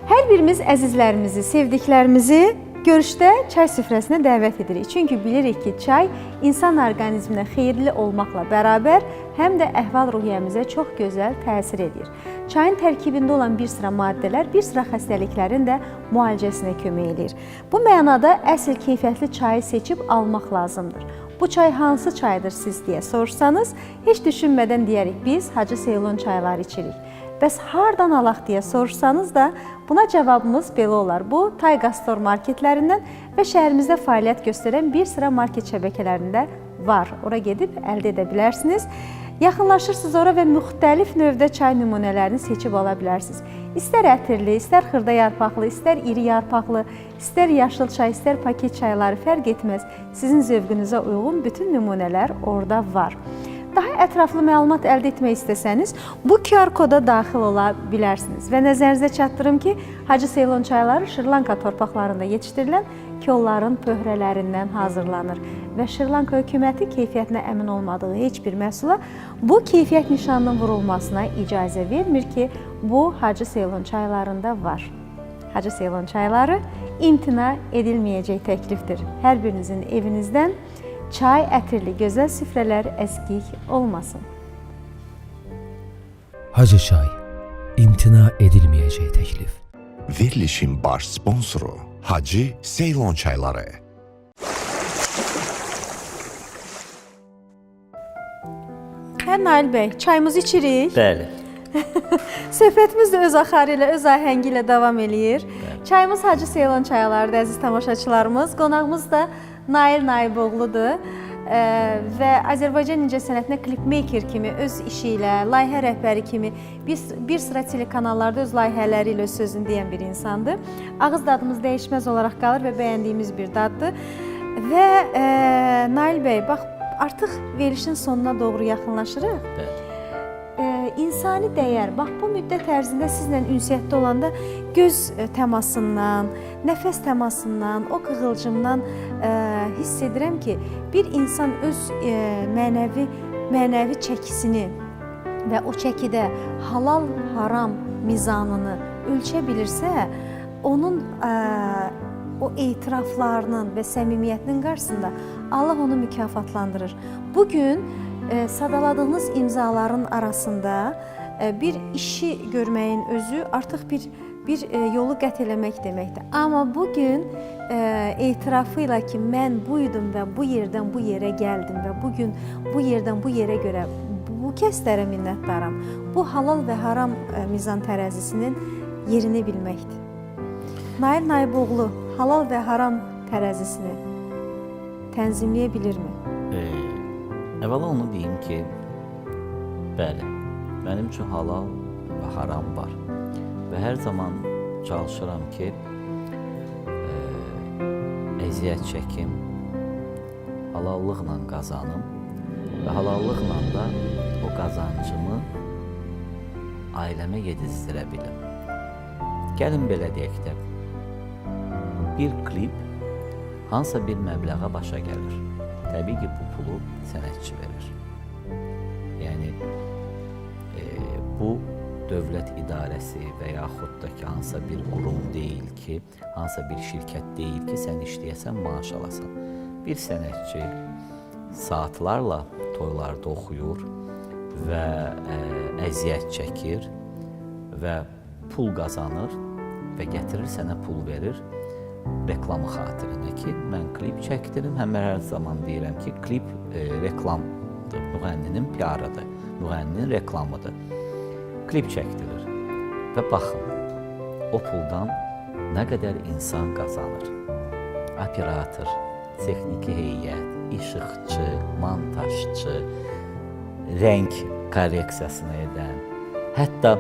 Hər birimiz əzizlərimizi, sevdiklərimizi görüşdə çay süfrəsinə dəvət edirik. Çünki bilirik ki, çay insan orqanizminə xeyirli olmaqla bərabər həm də əhval-ruhiyyəmizə çox gözəl təsir edir. Çayın tərkibində olan bir sıra maddələr bir sıra xəstəliklərin də müalicəsinə kömək edir. Bu mənada əsl keyfiyyətli çayı seçib almaq lazımdır. Bu çay hansı çaydır siz deyə soruşsanız, heç düşünmədən deyərik, biz Hacı Seylon çayları içirik. Bəs hardan alaq deyə soruşsanız da buna cavabımız belə olar. Bu, Taygastor marketlərindən və şəhərimizdə fəaliyyət göstərən bir sıra market şəbəkələrində var. Ora gedib əldə edə bilərsiniz. Yaxınlaşırsınız ora və müxtəlif növdə çay nümunələrini seçib ala bilərsiniz. İstər ətirli, istər xırda yarpaqlı, istər iri yarpaqlı, istər yaşıl çay, istər paket çayları fərq etməz. Sizin zövqünüzə uyğun bütün nümunələr orada var. Daha ətraflı məlumat əldə etmək istəsəniz, bu QR koda daxil ola bilərsiniz. Və nəzərinizə çatdırım ki, Hacı Seylon çayları Şri-Lanka torpaqlarında yetişdirilən kolların pöhrələrindən hazırlanır. Və Şri-Lanka hökuməti keyfiyyətinə əmin olmadığı heç bir məhsula bu keyfiyyət nişanının vurulmasına icazə vermir ki, bu Hacı Seylon çaylarında var. Hacı Seylon çayları imtina edilməyəcək təklifdir. Hər birinizin evinizdən çay, ətirli, gözəl süfrələr əskik olmasın. Hacı çay, imtina edilməyəcək təklif. Verilişin baş sponsoru Hacı Seylon çayları. Hə, Nail bəy, çayımızı içirik. Bəli. Söhbətimiz də öz axarı ilə, öz ahəngi ilə davam eləyir. Çayımız Hacı Seylon çaylarıdır, əziz tamaşaçılarımız. Qonağımız da Nail Nayboğludur və Azərbaycan incəsənətinə klipmaker kimi öz işi ilə, layihə rəhbəri kimi bir sıra telekanallarda öz layihələri ilə öz sözünü deyən bir insandır. Ağız dadımız dəyişməz olaraq qalır və bəyəndiyimiz bir daddır. Və Nail bəy, bax, artıq verilişin sonuna doğru yaxınlaşırıq. İnsani dəyər, bax bu müddət ərzində sizlə ünsiyyətdə olanda göz təmasından, nəfəs təmasından, o qığılcımdan hiss edirəm ki, bir insan öz mənəvi çəkisini və o çəkidə halal, haram mizanını ölçə bilirsə, onun o etiraflarının və səmimiyyətinin qarşısında Allah onu mükafatlandırır. Bugün sadaladığınız imzaların arasında bir işi görməyin özü artıq bir yolu qət eləmək deməkdir. Amma bugün etirafıyla ki, mən buydum və bu yerdən bu yerə gəldim və bugün bu yerdən bu yerə görə bu kəslərə minnətdaram. Bu halal və haram mizan tərəzisinin yerini bilməkdir. Nail Naiboğlu halal və haram tərəzisini tənzimləyə bilirmi? Əvvəla onu deyim ki, bəli, mənim üçün halal və haram var. Və hər zaman çalışıram ki, əziyyət çəkim, halallıqla qazanım və halallıqla da o qazancımı ailəmə yedizdirə bilim. Gəlin belə deyək də, bir klip hansısa bir məbləğə başa gəlir. Təbii ki, bu pulu sənətçi verir. Yəni, bu dövlət idarəsi və yaxud da ki, hansısa bir qurum deyil ki, hansısa bir şirkət deyil ki, sən işləyəsən, maaş alasan. Bir sənətçi saatlarla toylarda oxuyur və əziyyət çəkir və pul qazanır və gətirir sənə pul verir reklamı xatirinə ki, mən klip çəkdirim. Həm hər zaman deyirəm ki, klip reklamdır, müğənninin PR-ıdır, müğənninin reklamıdır. Klip çəkdirir və baxın, o puldan nə qədər insan qazanır. Operator, texniki heyət, işıqçı, montajçı, rəng korreksiyasını edən, hətta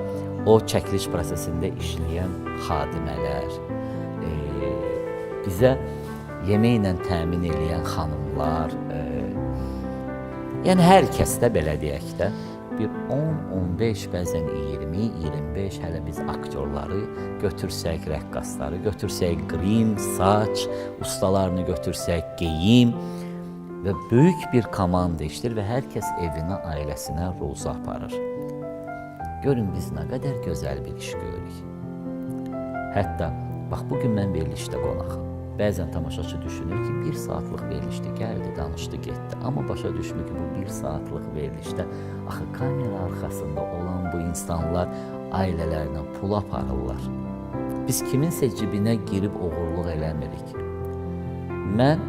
o çəkiliş prosesində işləyən xadimələr, bizə yeməklə təmin edən xanımlar, yəni hər kəsdə belə deyək də, bir 10-15, bəzən 20-25 hələ biz aktyorları götürsək, rəqqasları götürsək, qrim, saç ustalarını götürsək, geyim və böyük bir komanda işdir və hər kəs evinə, ailəsinə ruzu aparır. Görün biz nə qədər gözəl bir iş görürük. Hətta, bax, bugün mən verilişdə qonağım. Bəzən tamaşaçı düşünür ki, 1 saatlıq verilişdə gəldi, danışdı, getdi. Amma başa düşmür ki, bu 1 saatlıq verilişdə axı kamera arxasında olan bu insanlar ailələrlə pul aparırlar. Biz kiminsə cibinə girib oğurluq eləmirik. Mən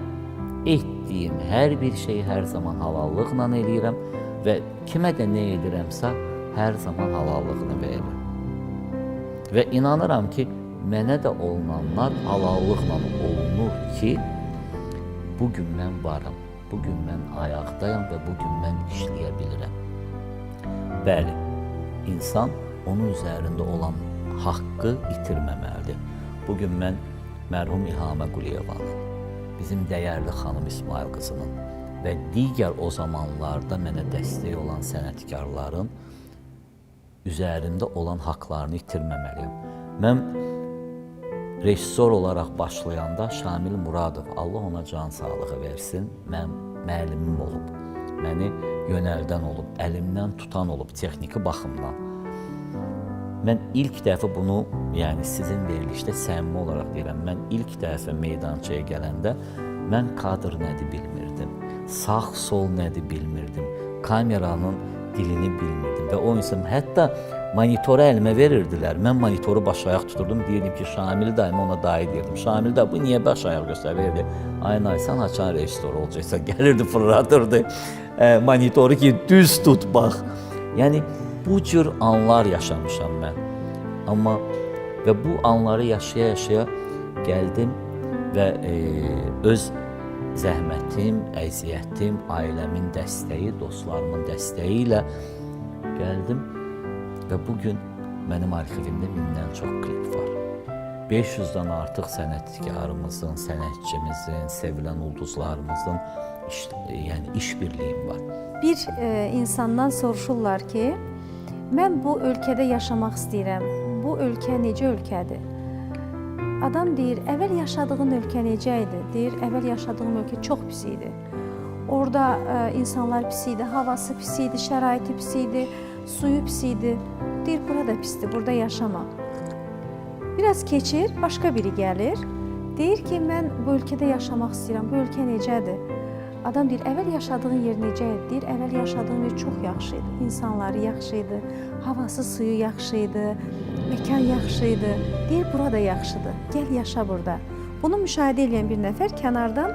etdiyim hər bir şeyi hər zaman halallıqla eləyirəm və kimə də nə edirəmsə, hər zaman halallığını verirəm. Və inanıram ki, mənə də olunanlar halallıqla olunur ki, bugün mən varım, bugün mən ayaqdayam və bugün mən işləyə bilirəm. Bəli, insan onun üzərində olan haqqı itirməməlidir. Bugün mən mərhum İlhamə Quliyevanın, bizim dəyərli xanım İsmail qızının və digər o zamanlarda mənə dəstək olan sənətkarların üzərində olan haqlarını itirməməliyim. Mən rejissor olaraq başlayanda Şamil Muradov, Allah ona can sağlığı versin, mən müəllimim olub, məni yönəldən olub, əlimdən tutan olub, texniki baxımdan. Mən ilk dəfə bunu, yəni sizin verilişdə səmimi olaraq deyirəm, mən ilk dəfə meydançaya gələndə mən kadr nədir bilmirdim, sağ, sol nədir bilmirdim, kameranın dilini bilmirdim və o insan hətta monitoru əlimə verirdilər. Mən monitoru baş ayaq tuturdum, deyirdim ki, Şamil dayım, ona dayı deyirdim. Şamil dayı, bu niyə baş ayaq göstərirdi? Ay, sən açan rejissor olacaqsa, gəlirdi, fırlatırdı monitoru ki, düz tut, bax. Yəni, bu cür anlar yaşamışam mən. Amma və bu anları yaşaya-yaşaya gəldim və öz zəhmətim, əziyyətim, ailəmin dəstəyi, dostlarımın dəstəyi ilə gəldim. Və bugün mənim arxivimdə 1000-dən çox klip var. 500-dən artıq sənətkarımızın, sənətçimizin, sevilən ulduzlarımızın işbirliyim var. Bir insandan soruşurlar ki, mən bu ölkədə yaşamaq istəyirəm. Bu ölkə necə ölkədir? Adam deyir, əvvəl yaşadığın ölkə necə idi? Deyir, əvvəl yaşadığım ölkə çox pis idi. Orada insanlar pis idi, havası pis idi, şəraiti pis idi. suyu pis idi. Deyir, bura da pisdir, burada yaşama. Biraz keçir, başqa biri gəlir. Deyir ki, mən bu ölkədə yaşamaq istəyirəm, bu ölkə necədir? Adam deyir, əvvəl yaşadığın yer necə idi? Deyir, əvvəl yaşadığım yer çox yaxşı idi. İnsanları yaxşı idi, havası, suyu yaxşı idi, məkan yaxşı idi. Deyir, bura da yaxşıdır, gəl yaşa burada. Bunu müşahidə edən bir nəfər kənardan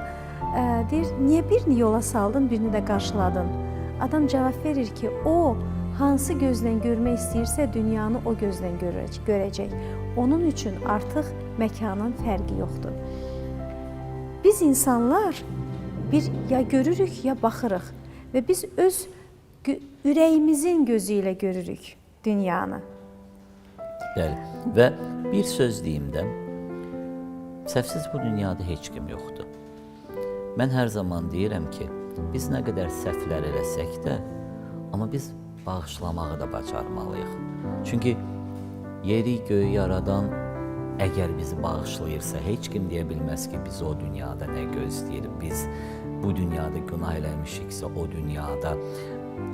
deyir, niyə birini yola saldın, birini də qarşıladın? Adam cavab verir ki, o hansı gözlə görmək istəyirsə, dünyanı o gözlə görəcək. Onun üçün artıq məkanın fərqi yoxdur. Biz insanlar bir ya görürük, ya baxırıq və biz öz ürəyimizin gözü ilə görürük dünyanı. Bəli. Və bir söz deyim də, səhvsiz bu dünyada heç kim yoxdur. Mən hər zaman deyirəm ki, biz nə qədər səhvlər eləsək də, amma biz bağışlamağı da bacarmalıyıq. Çünki yeri, göyü yaradan əgər bizi bağışlayırsa, heç kim deyə bilməz ki, biz o dünyada nə gözləyir. Biz bu dünyada günah eləmişiksə, o dünyada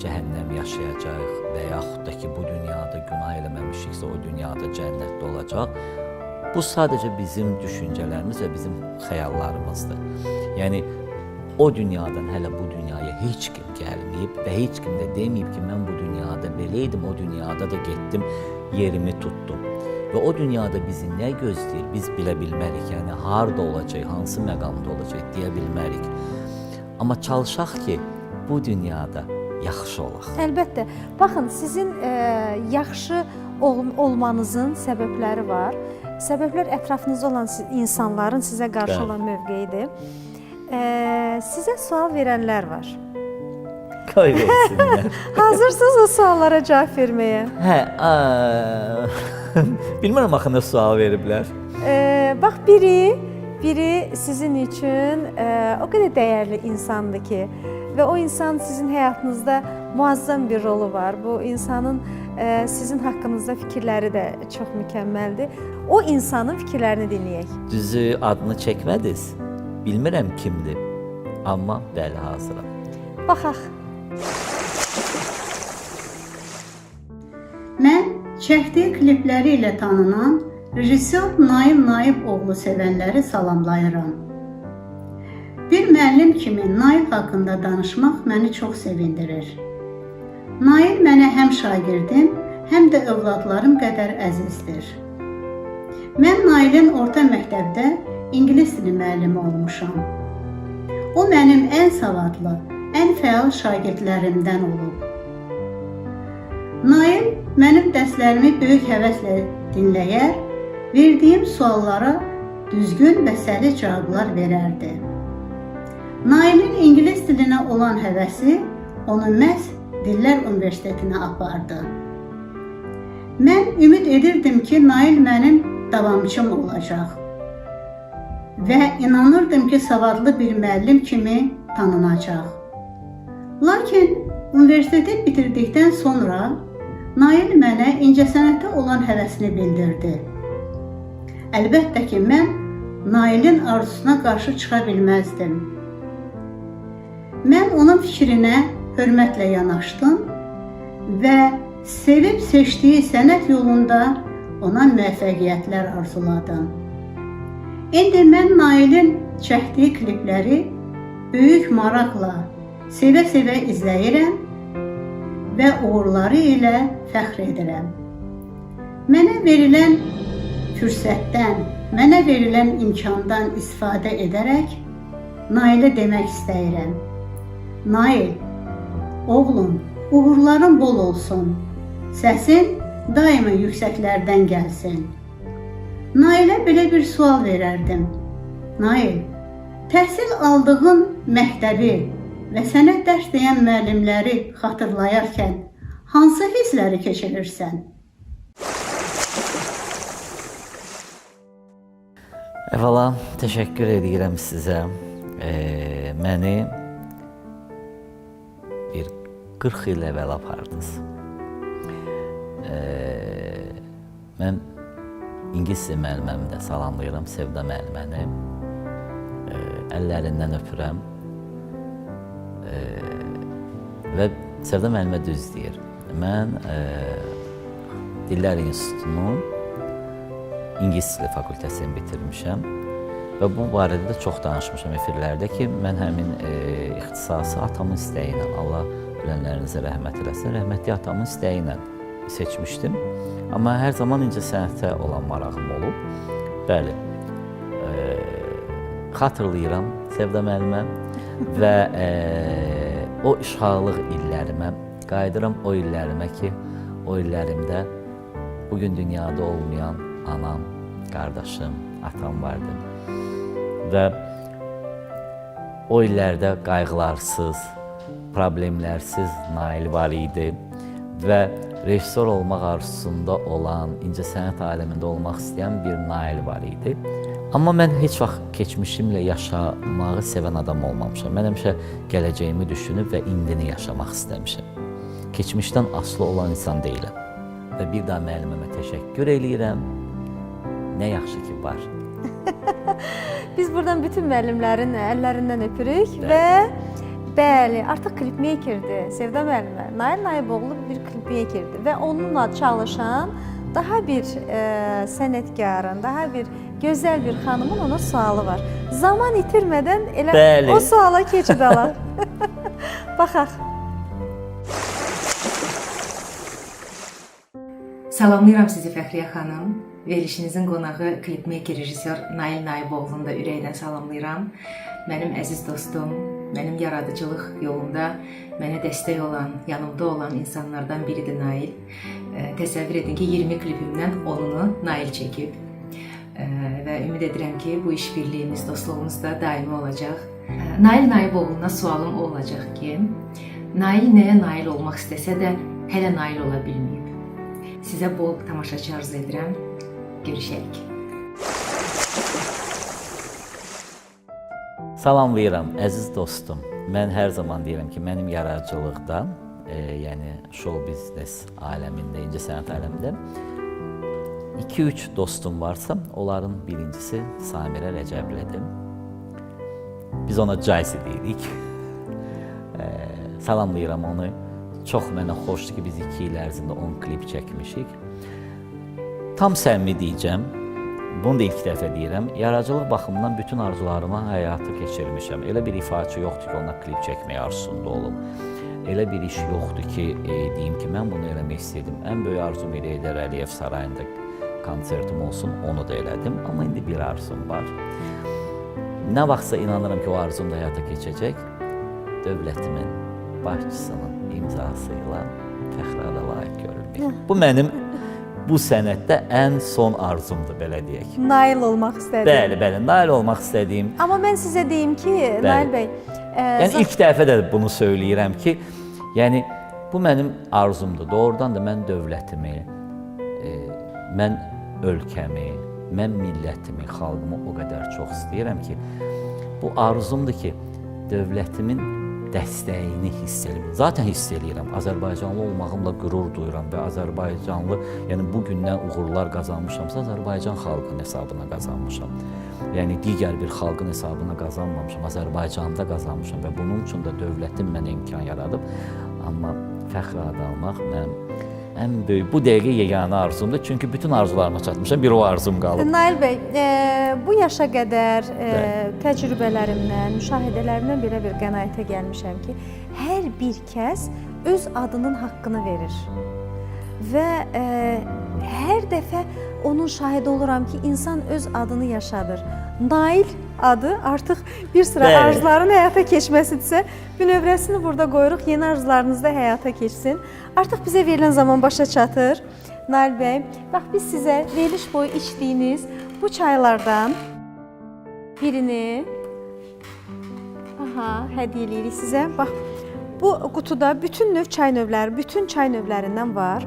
cəhənnəm yaşayacaq və yaxud da ki, bu dünyada günah eləməmişiksə, o dünyada cənnətdə olacaq. Bu sadəcə bizim düşüncələrimiz və bizim xəyallarımızdır. Yəni, o dünyadan hələ bu dünyaya heç kim gəlməyib və heç kim də deməyib ki, mən bu dünyada beləydim, o dünyada da getdim, yerimi tutdum. Və o dünyada bizi nə gözləyir, biz bilə bilmərik. Yəni, harada olacaq, hansı məqamda olacaq, deyə bilmərik. Amma çalışaq ki, bu dünyada yaxşı olaq. Əlbəttə. Baxın, sizin yaxşı olmanızın səbəbləri var. Səbəblər ətrafınızda olan insanların sizə qarşı olan mövqeyidir. Sizə sual verənlər var. Qoy versinlər. Hazırsınız o suallara cavab verməyə? Hə, bilmirəm axı nə sual veriblər. Bax, biri sizin üçün o qədər dəyərli insandır ki, və o insan sizin həyatınızda muazzam bir rolu var. Bu insanın sizin haqqınızda fikirləri də çox mükəmməldir. O insanın fikirlərini dinləyək. Düzü adını çəkmədiniz. Bilmirəm kimdir, amma bəli, hazıram. Baxaq. Mən çəkdiyi klipləri ilə tanınan rejissor Nail Naiboğlu sevənləri salamlayıram. Bir müəllim kimi Nail haqqında danışmaq məni çox sevindirir. Nail mənə həm şagirdim, həm də övladlarım qədər əzizdir. Mən Nailin orta məktəbdə İngilis dili müəllimi olmuşam. O mənim ən savadlı, ən fəal şagirdlərimdən olub. Nail mənim dərslərimi böyük həvəslə dinləyər, verdiyim suallara düzgün və səlis cavablar verərdi. Nailin İngilis dilinə olan həvəsi onu məhz Dillər Universitetinə apardı. Mən ümid edirdim ki, Nail mənim davamçım olacaq və inanırdım ki, savadlı bir müəllim kimi tanınacaq. Lakin universiteti bitirdikdən sonra Nail mənə incəsənətə olan həvəsini bildirdi. Əlbəttə ki, mən Nailin arzusuna qarşı çıxa bilməzdim. Mən onun fikrinə hörmətlə yanaşdım və sevib seçdiyi sənət yolunda ona müvəffəqiyyətlər arzuladım. İndi mən Nailin çəkdiyi klipləri böyük maraqla, sevə-sevə izləyirəm və uğurları ilə fəxr edirəm. Mənə verilən fürsətdən, mənə verilən imkandan istifadə edərək Nailə demək istəyirəm. Nail, oğlum, uğurların bol olsun, səsin daima yüksəklərdən gəlsin. Nailə belə bir sual verərdim. Nail, təhsil aldığın məktəbi və sənə dərs deyən müəllimləri xatırlayarkən hansı hissləri keçirirsən? Əvvəla, təşəkkür edirəm sizə. Məni bir 40 il əvvəl apardınız. Mən İngilis dili müəlliməmi də salamlayıram, Sevda müəlliməni. Əllərindən öpürəm. Və Sevda müəllimə düz deyir. mən Dillər İnstitutunun İngilis dili fakültəsini bitirmişəm və bu barədə də çox danışmışam efirlərdə ki, mən həmin ixtisası atamın istəyi ilə, Allah bilənlərinizə rəhmət eləsin, rəhmətli atamın istəyi ilə seçmişdim. Amma hər zaman incəsənətə olan marağım olub. Bəli, xatırlayıram Sevda müəllimə və o uşaqlıq illərimə, qayıdıram o illərimə ki, o illərimdə bugün dünyada olmayan anam, qardaşım, atam vardı. Və o illərdə qayğılarsız, problemlərsiz Nail var idi və rejissor olmaq arzusunda olan, incəsənət aləmində olmaq istəyən bir Nail var idi. Amma mən heç vaxt keçmişimlə yaşamağı sevən adam olmamışam. Mən həmişə gələcəyimi düşünüb və indini yaşamaq istəmişəm. Keçmişdən asılı olan insan deyiləm. Və bir daha müəllimə təşəkkür eləyirəm. Nə yaxşı ki var. Biz buradan bütün müəllimlərin əllərindən öpürük və bəli, artıq klipmakerdir Sevda müəllimə. Nail Naiboğlu bir klipmakerdir və onunla çalışan daha bir sənətkarın, daha bir gözəl bir xanımın ona sualı var. Zaman itirmədən elə bəli, o suala keçid alaq. Baxaq. Salamlayıram sizi Fəxriyə xanım. Verilişinizin qonağı klipmaker rejissor Nail Naiboğlu'nu da ürəkdən salamlayıram. Mənim əziz dostum, mənim yaradıcılıq yolunda mənə dəstək olan, yanımda olan insanlardan biridir Nail. Təsəvvür edin ki, 20 klipimdən 10'unu Nail çəkib. Və ümid edirəm ki, bu işbirliyimiz, dostluğumuz da daimi olacaq. Nail Naiboğlu'na sualım olacaq ki, Nail nəyə nail olmaq istəsə də hələ nail ola bilməyib. Sizə bol tamaşaçı arzu edirəm. Görüşərik. Salamlayıram, əziz dostum. Mən hər zaman deyirəm ki, mənim yaradıcılıqda, yəni show biznes aləmində, incəsənət aləmində 2-3 dostum varsa, onların birincisi Samirə Rəcəblidir. Biz ona Jaysi deyirik. Salamlayıram onu. Çox mənə xoşdur ki, biz 2 il ərzində 10 klip çəkmişik. Tam səmimi deyəcəm, bunu da ilk dəfə deyirəm, yaradıcılıq baxımından bütün arzularımı həyata keçirmişəm. Elə bir ifaçı yoxdur ki, ona klip çəkməyə arzusunda olum. Elə bir iş yoxdur ki, deyim ki, mən bunu eləmək istəyirdim. Ən böyük arzum ilə Heydər Əliyev sarayında konsertim olsun, onu da elədim. Amma indi bir arzum var. Nə vaxtsa inanıram ki, o arzum da həyata keçəcək. Dövlətimin başçısının imzası ilə fəxrə layiq görülmək. Bu mənim bu sənətdə ən son arzumdur, belə deyək. Nail olmaq istədim. Bəli, bəli, nail olmaq istədiyim. Amma mən sizə deyim ki, Nail bəy... Yəni ilk dəfə də bunu söyləyirəm ki, yəni bu mənim arzumdur. Doğrudan da mən dövlətimi, mən ölkəmi, mən millətimi, xalqımı o qədər çox istəyirəm ki, bu arzumdur ki, dövlətimin dəstəyini hiss edirəm. Zaten hiss edirəm. Azərbaycanlı olmağımla qürur duyuram və Azərbaycanlı, yəni bugündən uğurlar qazanmışamsa, Azərbaycan xalqının hesabına qazanmışam. Yəni digər bir xalqın hesabına qazanmamışam, Azərbaycanda qazanmışam və bunun üçün də dövlətim mənə imkan yaradıb. Amma fəxr adı almaq mənim ən böyük, bu dəqiqə yeganə arzumdur. Çünki bütün arzularıma çatmışam, bir o arzum qalıb. Nail bəy, bu yaşa qədər təcrübələrimdən, müşahidələrimdən belə bir qənaətə gəlmişəm ki, hər bir kəs öz adının haqqını verir. Və hər dəfə onun şahidi oluram ki, insan öz adını yaşadır. Nail adı artıq bir sıra arzuların həyata keçməsidirsə, bünövrəsini burada qoyuruq, yeni arzularınız da həyata keçsin. Artıq bizə verilən zaman başa çatır. Nail bəy, bax biz sizə veriliş boyu içdiyiniz bu çaylardan birini hədiyyə edirik sizə. Bax, bu qutuda bütün növ çay növləri, bütün çay növlərindən var.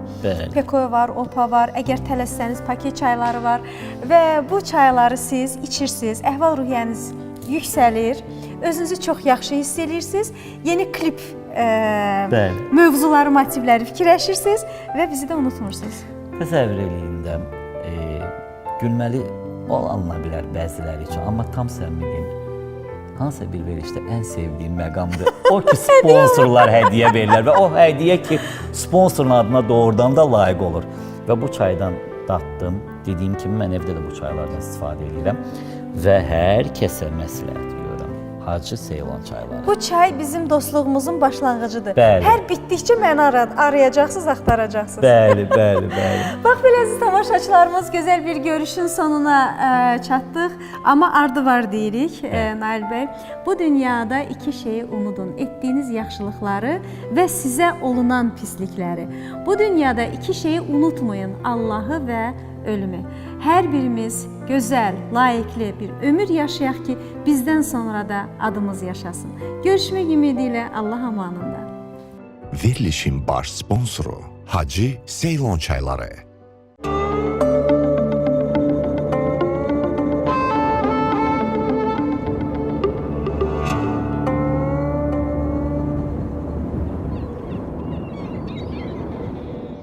Peko var, Opa var, əgər tələssəniz paket çayları var və bu çayları siz içirsiniz, əhval-ruhiyyəniz yüksəlir, özünüzü çox yaxşı hiss edirsiniz, yeni klip mövzuları, motivləri fikirləşirsiniz və bizi də unutmursunuz. Təsəvvür eləyin də, gülməli olanla bilər bəziləri üçün, amma tam səmimi deyim, hansısa bir verilişdə ən sevdiyim məqamdır. O ki, sponsorlar hədiyyə verirlər və o hədiyyə ki, sponsorun adına doğrudan da layiq olur. Və bu çaydan datdım. Dediyim kimi, mən evdə də bu çaylardan istifadə edirəm və hər kəsə məsləhət görürəm. Hacı Seylon çayları. Bu çay bizim dostluğumuzun başlanğıcıdır. Bəli. Hər bitdikcə məni arayacaqsınız, axtaracaqsınız. Bəli, bəli, bəli. Bax, beləziz tamaşaçılarımız, gözəl bir görüşün sonuna çatdıq. Amma ardı var deyirik, Nail bəy. Bu dünyada iki şeyi unudun. Etdiyiniz yaxşılıqları və sizə olunan pislikləri. Bu dünyada iki şeyi unutmayın. Allahı və ölümü. Hər birimiz gözəl, layiqli bir ömür yaşayaq ki, bizdən sonra da adımız yaşasın. Görüşmək ümidi ilə Allah amanında. Verilişin baş sponsoru Hacı Seylon çayları.